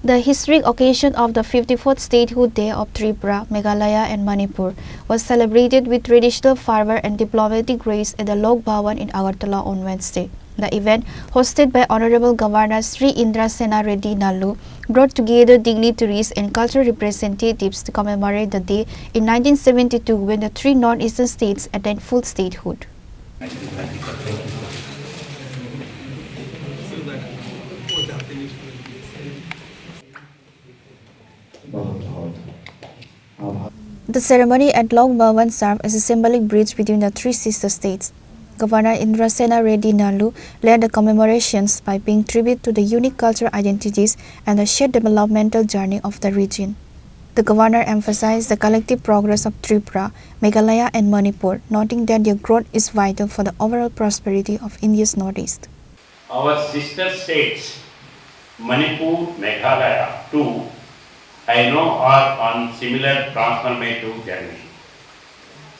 The historic occasion of the 54th Statehood Day of Tripura, Meghalaya and Manipur was celebrated with traditional fervor and diplomatic grace at the Lok Bhavan in Agartala on Wednesday. The event, hosted by Honorable Governor Shri Indrasena Reddy Nallu, brought together dignitaries and cultural representatives to commemorate the day in 1972 when the three northeastern states attained full statehood. The ceremony at Lok Bhavan served as a symbolic bridge between the three sister states. Governor Indrasena Reddy Nallu led the commemorations by paying tribute to the unique cultural identities and the shared developmental journey of the region. The governor emphasized the collective progress of Tripura, Meghalaya and Manipur, noting that their growth is vital for the overall prosperity of India's northeast. Our sister states, Manipur, Meghalaya too, I know are on similar transformative journey,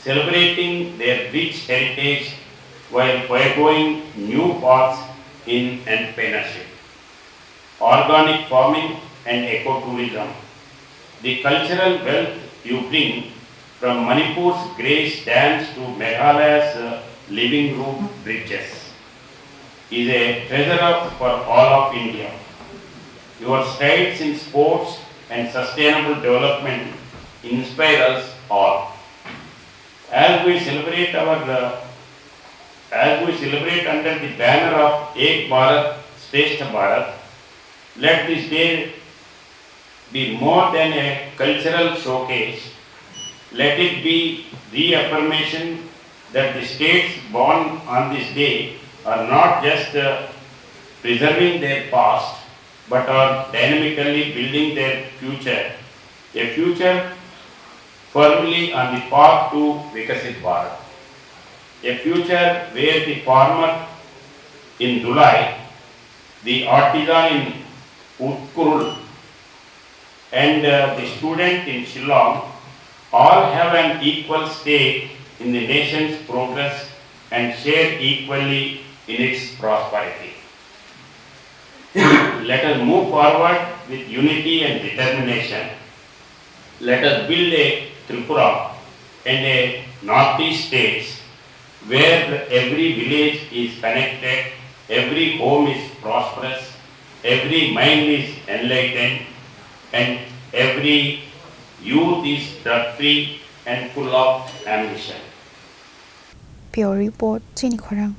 celebrating their rich heritage while foregoing new paths in entrepreneurship, organic farming and ecotourism. The cultural wealth you bring from Manipur's grace dance to Meghalaya's living room bridges is a treasure for all of India. Your strides in sports and sustainable development inspire us all. As we celebrate under the banner of Ek Bharat, Shrestha Bharat, let this day be more than a cultural showcase. Let it be reaffirmation that the states born on this day are not just preserving their past, but are dynamically building their future, a future firmly on the path to Vikasit Bharat, a future where the farmer in Dhulai, the artisan in Utkurul, and the student in Shillong all have an equal stake in the nation's progress and share equally in its prosperity. Let us move forward with unity and determination. Let us build a Tripura and a northeast states where every village is connected, every home is prosperous, every mind is enlightened, and every youth is drug-free and full of ambition. Pure Report, Chini Khorang.